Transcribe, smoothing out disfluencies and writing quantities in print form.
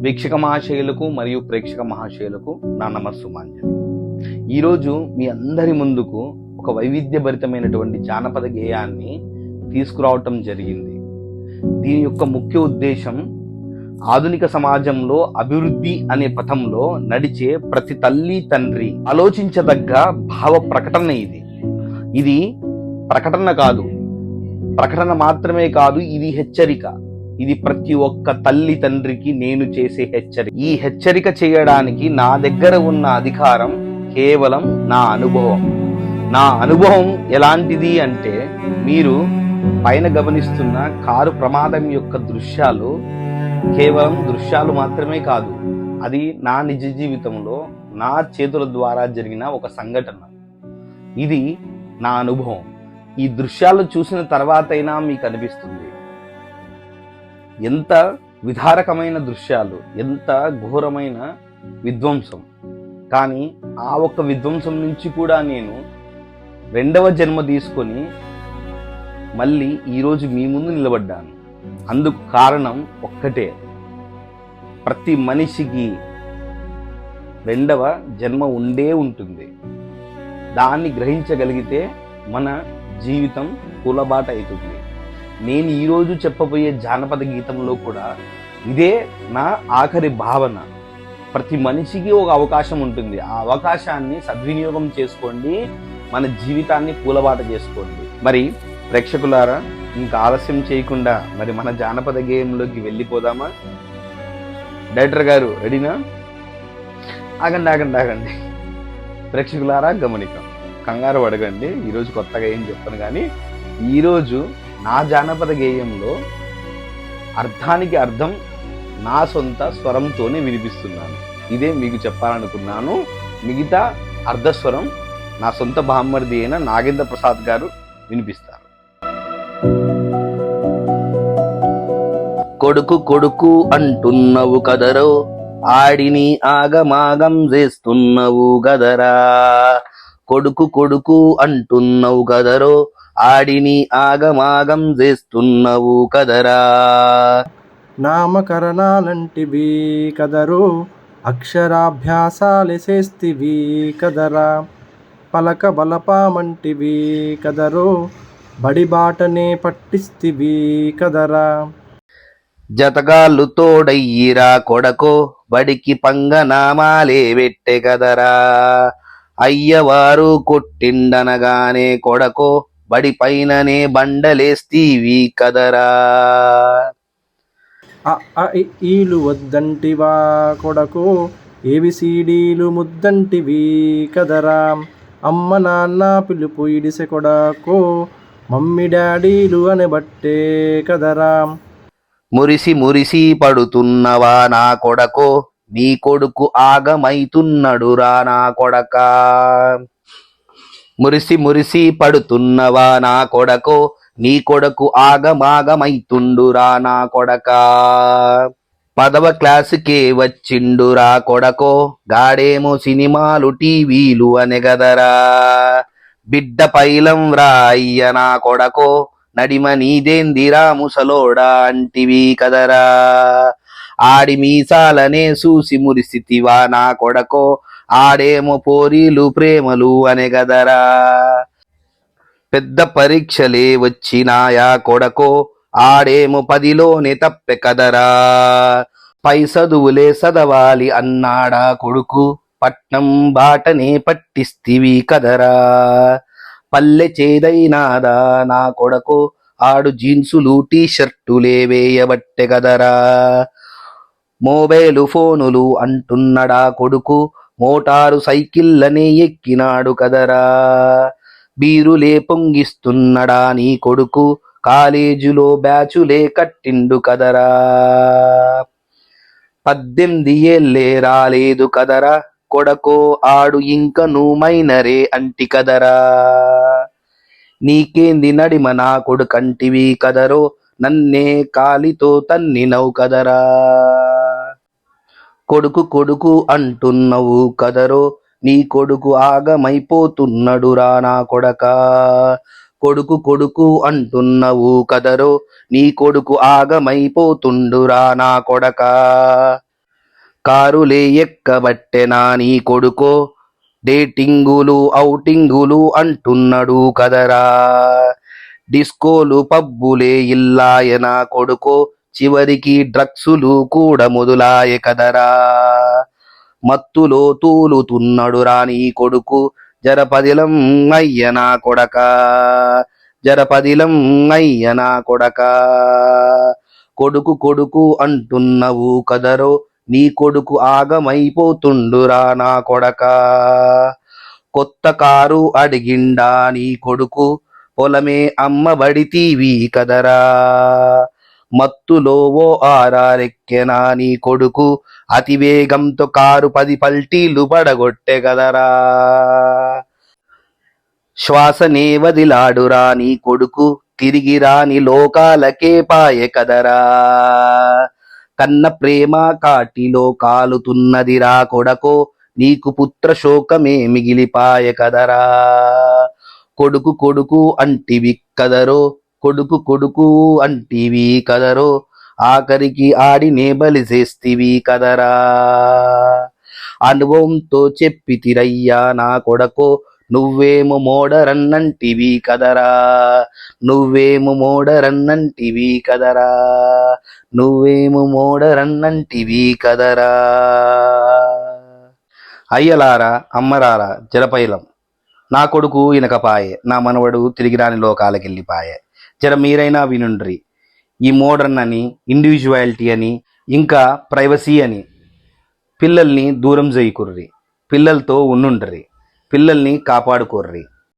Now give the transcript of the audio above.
వీక్షక మహాశయులకు మరియు ప్రేక్షక మహాశయులకు నా నమస్సుమాంజలి. ఈరోజు మీ అందరి ముందుకు ఒక వైవిధ్యభరితమైనటువంటి జానపద గేయాన్ని తీసుకురావటం జరిగింది. దీని యొక్క ముఖ్య ఉద్దేశం ఆధునిక సమాజంలో అభివృద్ధి అనే పథంలో నడిచే ప్రతి తల్లి తండ్రి ఆలోచించదగ్గ భావ ప్రకటన. ఇది ప్రకటన కాదు, ప్రకటన మాత్రమే కాదు, ఇది హెచ్చరిక. ఇది ప్రతి ఒక్క తల్లి తండ్రికి నేను చేసే హెచ్చరిక. ఈ హెచ్చరిక చేయడానికి నా దగ్గర ఉన్న అధికారం కేవలం నా అనుభవం. నా అనుభవం ఎలాంటిది అంటే, మీరు పైన గమనిస్తున్న కారు ప్రమాదం యొక్క దృశ్యాలు కేవలం దృశ్యాలు మాత్రమే కాదు, అది నా నిజ జీవితంలో నా చేతుల ద్వారా జరిగిన ఒక సంఘటన. ఇది నా అనుభవం. ఈ దృశ్యాలు చూసిన తర్వాతైనా మీకు అనిపిస్తుంది ఎంత విధారకమైన దృశ్యాలు, ఎంత ఘోరమైన విధ్వంసం. కానీ ఆ ఒక్క విధ్వంసం నుంచి కూడా నేను రెండవ జన్మ తీసుకొని మళ్ళీ ఈరోజు మీ ముందు నిలబడ్డాను. అందుకు కారణం ఒక్కటే, ప్రతి మనిషికి రెండవ జన్మ ఉండే ఉంటుంది. దాన్ని గ్రహించగలిగితే మన జీవితం కూలబాట అవుతుంది. నేను ఈరోజు చెప్పబోయే జానపద గీతంలో కూడా ఇదే నా ఆఖరి భావన. ప్రతి మనిషికి ఒక అవకాశం ఉంటుంది. ఆ అవకాశాన్ని సద్వినియోగం చేసుకోండి, మన జీవితాన్ని పూలబాట చేసుకోండి. మరి ప్రేక్షకులారా, ఇంకా ఆలస్యం చేయకుండా మరి మన జానపద గేయంలోకి వెళ్ళిపోదామా? డైరెక్టర్ గారు రెడీనా? ఆగండి. ప్రేక్షకులారా గమనికం, కంగారు పడకండి. ఈరోజు కొత్తగా ఏం చెప్పను, కానీ ఈరోజు నా జానపద గేయంలో అర్థానికి అర్థం నా సొంత స్వరంతోనే వినిపిస్తున్నాను. ఇదే మీకు చెప్పాలనుకున్నాను. మిగతా అర్ధస్వరం నా సొంత బామ్మర్ది అయిన నాగేంద్ర ప్రసాద్ గారు వినిపిస్తారు. కొడుకు కొడుకు అంటున్నవు కదరో, ఆడిని ఆగమాగం చేస్తున్నవు గదరా. కొడుకు కొడుకు అంటున్నవు కదరో, ఆడిని ఆగమాగం చేస్తున్నవు కదరా. నామకరణాలంటివి కదరో, అక్షరాభ్యాసాలు చేస్తివి కదరా. పలక బలపామంటివి కదరో, బడిబాటనే పట్టిస్తివి కదరా. జతగాళ్ళు తోడయ్యిరా కొడకో, బడికి పంగనామాలే పెట్టె కదరా. అయ్యవారు కొట్టిండనగానే కొడకో, బడి పైననే బండలేస్తీవి కదరా. ఈలు వద్దంటివా కొడకో, ఏబిసిడీలు ముద్దంటివి కదరా. అమ్మ నాన్న పిలుపు ఇడిసె కొడకో, మమ్మీ డాడీలు అనబట్టే కదరా. మురిసి మురిసి పడుతున్నవా నా కొడకో, నీ కొడుకు ఆగమైతున్నడురా నా కొడక. మురిసి మురిసి పడుతున్నవా నా కొడకో, నీ కొడుకు ఆగమాగమైతుండురా నా కొడక. 10వ క్లాసుకే వచ్చిండురా కొడకో, గాడేమో సినిమాలు టీవీలు అనెగదరా. బిడ్డ పైలం రా అయ్య నా కొడకో, నడిమ నీదేందిరా ముసలోడా అంటివి కదరా. ఆడి మీసాలనే చూసి మురిసితివా నా కొడకో, ఆడేమో పోరీలు ప్రేమలు అనెగదరా. పెద్ద పరీక్షలే వచ్చినాయా కొడకో, ఆడేమో 10లోనే తప్పె కదరా. పై చదువులే చదవాలి అన్నాడా కొడుకు, పట్నం బాటనే పట్టిస్తివి కదరా. పల్లె చేదైనాదా నా కొడకో, ఆడు జీన్సులు టీషర్టులే వేయబట్టె కదరా. మొబైలు ఫోనులు అంటున్నడా కొడుకు, మోటారు సైకిళ్ళనే ఎక్కినాడు కదరా. బీరులే పొంగిస్తున్నడా నీ కొడుకు, కాలేజీలో బ్యాచులే కట్టిండు కదరా. 18 ఏళ్ళే రాలేదు కదరా కొడకో, ఆడు ఇంక నువ్వు మైనరే అంటి కదరా. నీకేంది నడిమ నా కొడుకంటివి కదరో, నన్నే కాలితో తన్నినవు కదరా. కొడుకు కొడుకు అంటున్నవు కదరో, నీ కొడుకు ఆగమైపోతున్నడురా నా కొడక. కొడుకు కొడుకు అంటున్నవు కదరో, నీ కొడుకు ఆగమైపోతుండురా నా కొడక. కారులే ఎక్కబట్టెనా నీ కొడుకో, డేటింగులు ఔటింగులు అంటున్నాడు కదరా. డిస్కోలు పబ్బులే ఇల్లాయన కొడుకో, చివరికి డ్రగ్సులు కూడా మొదలాయ కదరా. మత్తులో తూలుతున్నాడు రాని కొడుకు, జరపదిలం అయ్యనా కొడక, జరపదిలం అయ్యనా కొడక. కొడుకు కొడుకు అంటున్నవు కదరో, నీ కొడుకు ఆగమైపోతుండురా నా కొడక. కొత్త కారు అడిగిండా నీ కొడుకు, పొలమే అమ్మబడితీవి కదరా. మత్తులో ఓ ఆరారెక్కెనా నీ కొడుకు, అతివేగంతో కారు 10 పల్టీలు పడగొట్టె గదరా. శ్వాసనే వదిలాడురా నీ కొడుకు, తిరిగి రాని లోకాలకే పాయె కదరా. కన్న ప్రేమ కాటిలో కాలుతున్నదిరా కొడకో, నీకు పుత్ర శోకమే మిగిలిపాయె కదరా. కొడుకు కొడుకు అంటివి కదరో, కొడుకు కొడుకు అంటివి కదరో, ఆఖరికి ఆడినే బలి చేస్తివి కదరా. అనుభవంతో చెప్పితిరయ్యా నా కొడకో, నువ్వేమో మోడరన్నంటివి కదరా, నువ్వేమో మోడరన్నంటివి కదరా, నువ్వేమో మోడరన్నంటివి కదరా. అయ్యలారా అమ్మరారా జలపైలం, నా కొడుకు ఇనకపాయే, నా మనవడు తిరిగి రాని లోకాలకెళ్ళిపాయే. జర మీరైనా వినుండ్రి. ఈ మోడర్న్ అని, ఇండివిజువాలిటీ అని, ఇంకా ప్రైవసీ అని పిల్లల్ని దూరం చేయకుర్రి. పిల్లలతో ఉండుండ్రి, పిల్లల్ని కాపాడుకోర్రి.